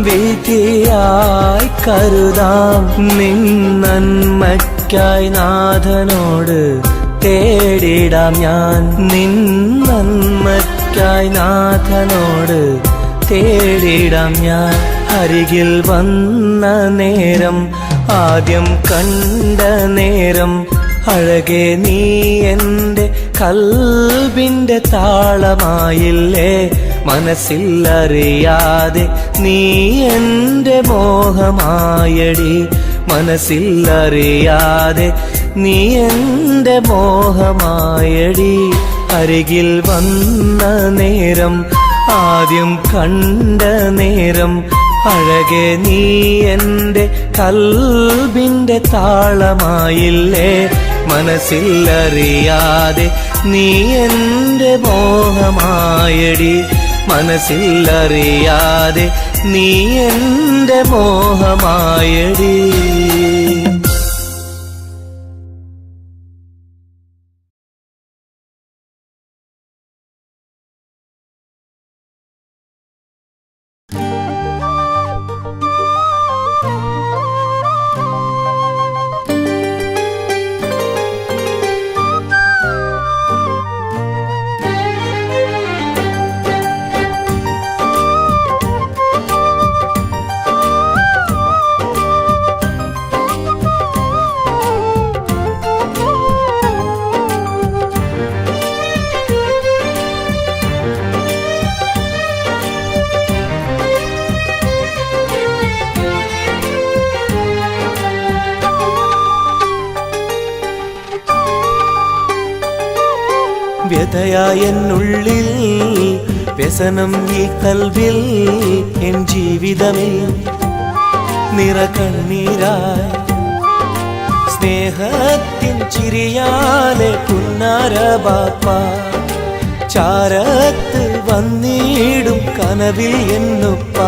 വിധിയായി കരുതാം. നിൻ നന്മയ്ക്കായി നാഥനോട് തേടിടാം ഞാൻ. നിൻ നന്മയ്ക്കായി നാഥനോട് തേടിടാം ഞാൻ. അരികിൽ വന്ന നേരം, ആദ്യം കണ്ട നേരം, അഴകെ നീ എൻ്റെ കൽബിൻ്റെ താളമായില്ലേ. മനസ്സിൽ അറിയാതെ നീ എൻ്റെ മോഹമായടി. മനസ്സിൽ അറിയാതെ നീ എൻ്റെ മോഹമായടി. അരികിൽ വന്ന നേരം, ആദ്യം കണ്ട നേരം, അഴകെ നീ എൻ്റെ കൽബിൻ്റെ താളമായില്ലേ. മനസ്സിൽ അറിയാതെ നീ എൻ്റെ മോഹമായടി. മനസ്സിൽ അറിയാതെ നീ എൻ്റെ മോഹമായടി. വ്യതയായെന്നുള്ളിൽ വ്യസനം ഈ കൽവിൽ എൻ ജീവിതമേ നിറകണ്ണീരായി സ്നേഹത്തിൻ ചിരിയാലെ പുന്നാര ബാപ്പ ചാരത്ത് വന്നിടും കനവിൽ എന്നുപ്പ.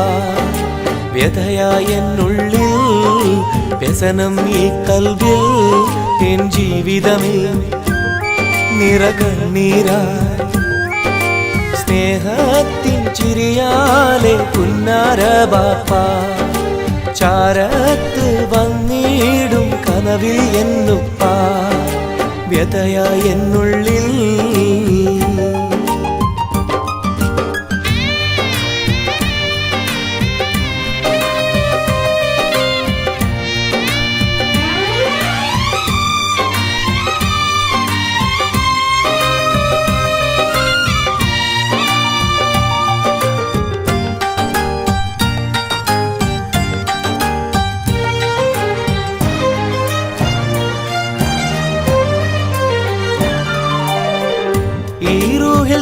വ്യതയായെന്നുള്ളിൽ വ്യസനം ഈ കൽവിൽ എൻ ജീവിതമേ നിറകണ്ണീരായി സ്നേഹത്തിൻ ചിരിയാലെ പുന്നാര ബാപ്പ ചാരത്ത് വന്നിടും കനവിൽ എന്നുപ്പ. വ്യതയായെന്നുള്ളിൽ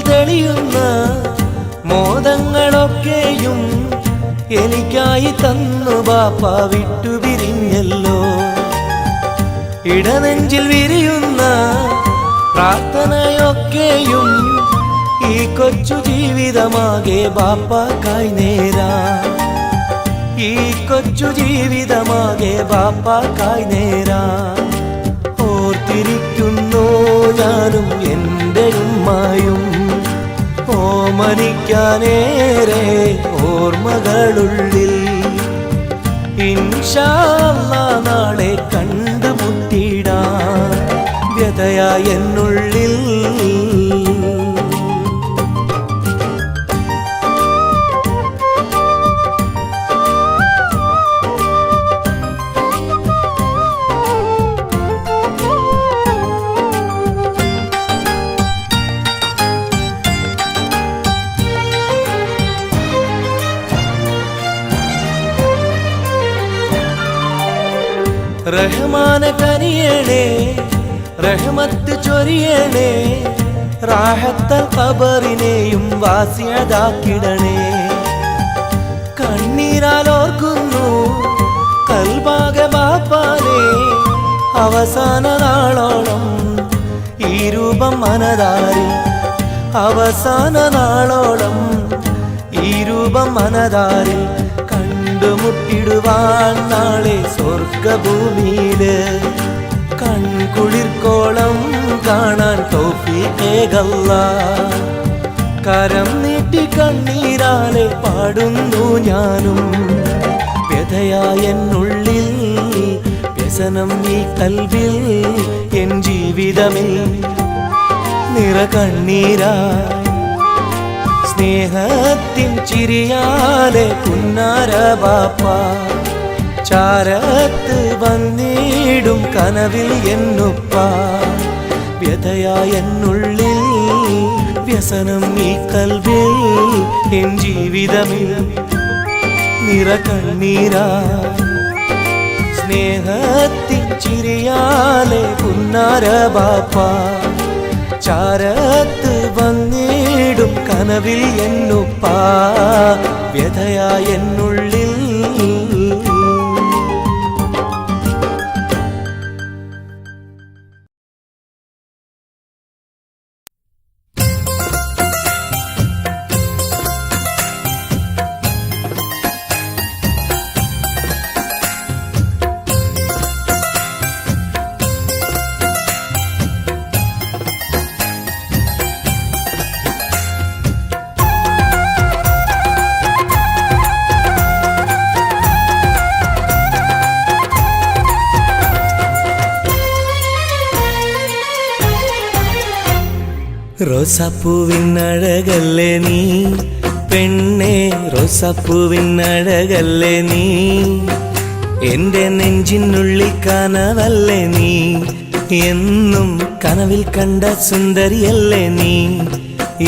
തെളിയുന്ന മോദങ്ങളൊക്കെയും എനിക്കായി തന്നു ബാപ്പ വിട്ടുപിരിഞ്ഞല്ലോ. ഇടനെഞ്ചിൽ വിരിയുന്ന പ്രാർത്ഥനയൊക്കെയും ഈ കൊച്ചു ജീവിതമാകെ ബാപ്പാക്കായി നേരാ. ഈ കൊച്ചു ജീവിതമാകെ ബാപ്പാക്കായി നേരാ. ഓർത്തിരിക്കുന്നു ഞാനും എൻ്റെ ഉമ്മായും ഓമനിക്കാനേറെ ഓർമ്മകളുള്ളിൽ. ഇൻഷാ അല്ലാഹ് നാളെ കണ്ടുമുട്ടിടാൻ വ്യതയായെന്നുള്ളിൽ. റഹ്മാന കനിയണേ റഹ്മത്ത് ചൊരിയണേ റാഹത്തൽ ഖബറിനെയും വാസിയതാക്കിടണേ. കണ്ണീരാലോർക്കുന്നു കൽബാകെ ബാപ്പാനെ, അവസാന നാളോളം ഈ രൂപം മനതാരിൽ, അവസാന നാളോളം ഈ രൂപം മനതാരിൽ കണ്ടുമുട്ടിടുവാൻ നാളെ സ്വർഗഭൂമിയില്. കൺകുളിർക്കോളം കാണാൻ തൗഫീഖേകല്ലാഹ്. കരം നീട്ടി കണ്ണീരാലെ പാടുന്നു ഞാനും, വ്യഥയായെന്നുള്ളിൽ വ്യസനം ഈ കൽവിൽ, എൻ ജീവിതമിൽ നിറകണ്ണീരായി സ്നേഹത്തിൻ ചിരിയാലെ പുന്നാര ബാപ്പ ചാരത്ത് വന്നിടും കനവിൽ എന്നുപ്പ. വ്യഥയായെന്നുള്ളിൽ വ്യസനം ഈ കൽവിൽ, എൻ ജീവിതമിൽ നിറകണ്ണീരായി സ്നേഹത്തിൻ ചിരിയാലെ പുന്നാര ബാപ്പ ചാരത്ത് വന്നിടും കനവിൽ എന്നുപ്പ. വ്യഥയായെന്നുള്ളിൽ റോസാപ്പൂവിനഴകല്ലേ നീ പെണ്ണേ, റോസാപ്പൂവിനഴകല്ലേ നീ, എൻ്റെ നെഞ്ചിനുള്ളിൽ കനവല്ലേ നീ, എന്നും കനവിൽ കണ്ട സുന്ദരിയല്ലേ നീ,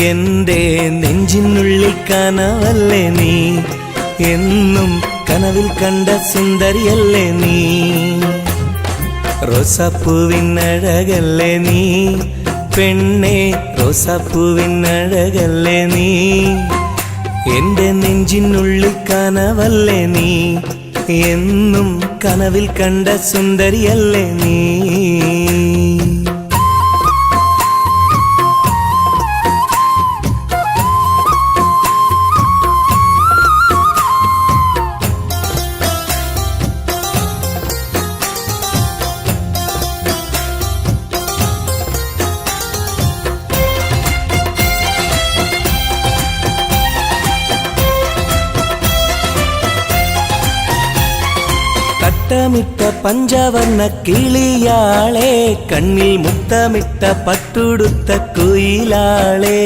എൻ്റെ നെഞ്ചിനുള്ളിൽ കനവല്ലേ നീ, എന്നും കനവിൽ കണ്ട സുന്ദരിയല്ലേ നീ. റോസാപ്പൂവിനഴകല്ലേ നീ പെണ്ണേ, റോസാപ്പൂവിനഴകല്ലേ നീ, എൻ്റെ നെഞ്ചിനുള്ളിൽ കനവല്ലേ നീ, എന്നും കനവിൽ കണ്ട സുന്ദരിയല്ലേ നീ. മുത്തമിട്ട പഞ്ചവർണ്ണ കിളിയാളെ, കണ്ണിൽ മുത്തമിട്ട പട്ടുടുത്ത കുയിലാളെ,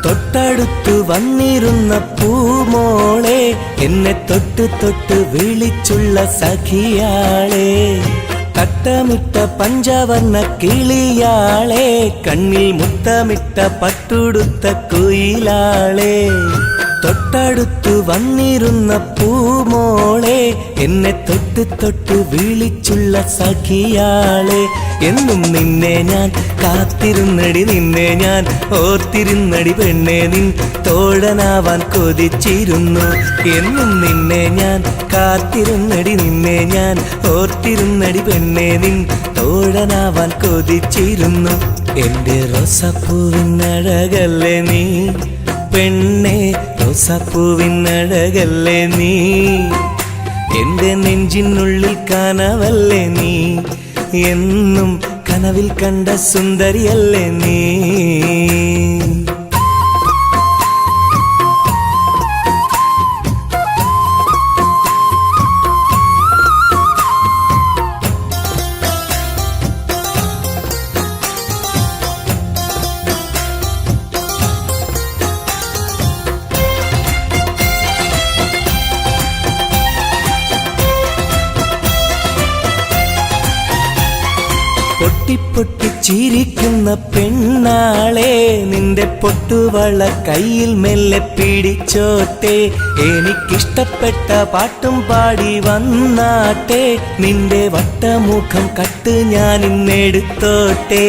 തൊട്ടടുത്തു വന്നിരുന്ന പൂമോളെ, എന്നെ തൊട്ട് തൊട്ട് വിളിച്ചുള്ള സഖിയാളെ. തട്ടമിട്ട പഞ്ചവർണ്ണ കിളിയാളെ, കണ്ണിൽ മുത്തമിട്ട പട്ടുടുത്ത കുയിലാളെ, തൊട്ടടുത്തു വന്നിരുന്ന പൂമോളെ, എന്നെ തൊട്ട് തൊട്ട് വിളിച്ചുള്ള സഖിയാളെ. എന്നും നിന്നെ ഞാൻ കാത്തിരുന്നടി, നിന്നെ ഞാൻ ഓർത്തിരുന്നടി പെണ്ണെ, നിൻ തോഴനാവാൻ കൊതിച്ചിരുന്നു. എന്നും നിന്നെ ഞാൻ കാത്തിരുന്നടി, നിന്നെ ഞാൻ ഓർത്തിരുന്നടി പെണ്ണെ, നിൻ തോഴനാവാൻ കൊതിച്ചിരുന്നു. എൻ്റെ റോസാപ്പൂവിനഴകല്ലേ നീ പെണ്ണെ, റോസാപ്പൂവിനഴകല്ലേ നീ, എൻ്റെ നെഞ്ചിനുള്ളിൽ കനവല്ലേ നീ, എന്നും കനവിൽ കണ്ട സുന്ദരിയല്ലേ നീ. പൊട്ടിപ്പൊട്ടിച്ചിരിക്കുന്ന പെണ്ണാളെ, നിന്റെ പൊട്ടുവള കയ്യിൽ മെല്ലെ പിടിച്ചോട്ടെ, എനിക്കിഷ്ടപ്പെട്ട പാട്ടും പാടി വന്നാട്ടെ, നിന്റെ വട്ടമുഖം കട്ട് ഞാൻ ഇന്നെടുത്തോട്ടെ.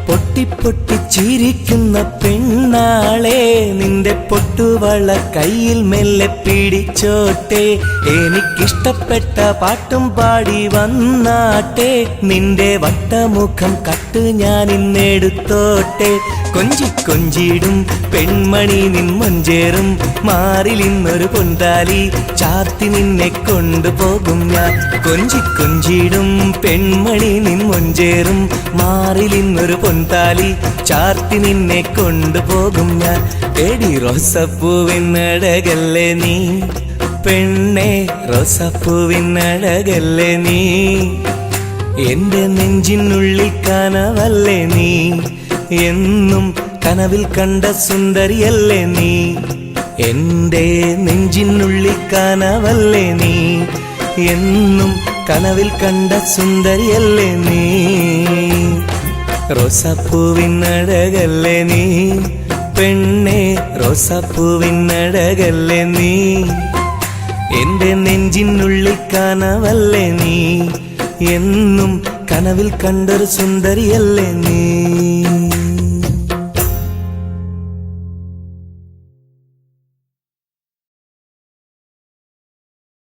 പൊട്ടി ചിരിക്കുന്ന പെണ്ണാളെ നിന്റെ പൊട്ടുവള കയ്യിൽ മെല്ലെ പിടിച്ചോട്ടെ എനിക്കിഷ്ടപ്പെട്ട പാട്ടും പാടി വന്നാട്ടെ നിന്റെ വട്ടമുഖം കട്ട് ഞാൻ ഇന്നെടുത്തോട്ടെ കൊഞ്ചിടും പെൺമണി നിൻ മൊഞ്ചേറും മാറിൽ ഇന്നൊരു പൊൻതാലി ചാർത്തി നിന്നെ കൊണ്ടുപോകും ഞാൻ കൊഞ്ചിടും പെൺമണി നിൻ മൊഞ്ചേറും മാറിൽ ഇന്നൊരു പൊൻതാലി ചാർത്തി നിന്നെ കൊണ്ടുപോകും ഞാൻ എടി റോസപ്പൂവിനഴകല്ലേ നീ പെണ്ണെ റോസപ്പൂവിനഴകല്ലേ നീ എന്റെ നെഞ്ചിനുള്ളിൽ കനവല്ലേ നീ എന്നും കനവിൽ കണ്ട സുന്ദരിയല്ലേ നീ എന്റെ നെഞ്ചിനുള്ളിൽ കനവല്ലേ നീ എന്നും കനവിൽ കണ്ട സുന്ദരിയല്ലേ നീ റോസാപ്പൂവിനഴകല്ലേ നീ പെണ്ണെ റോസാപ്പൂവിനഴകല്ലേ നീ എന്റെ നെഞ്ചിനുള്ളിൽ കനവല്ലേ നീ എന്നും കനവിൽ കണ്ടൊരു സുന്ദരിയല്ലേ നീ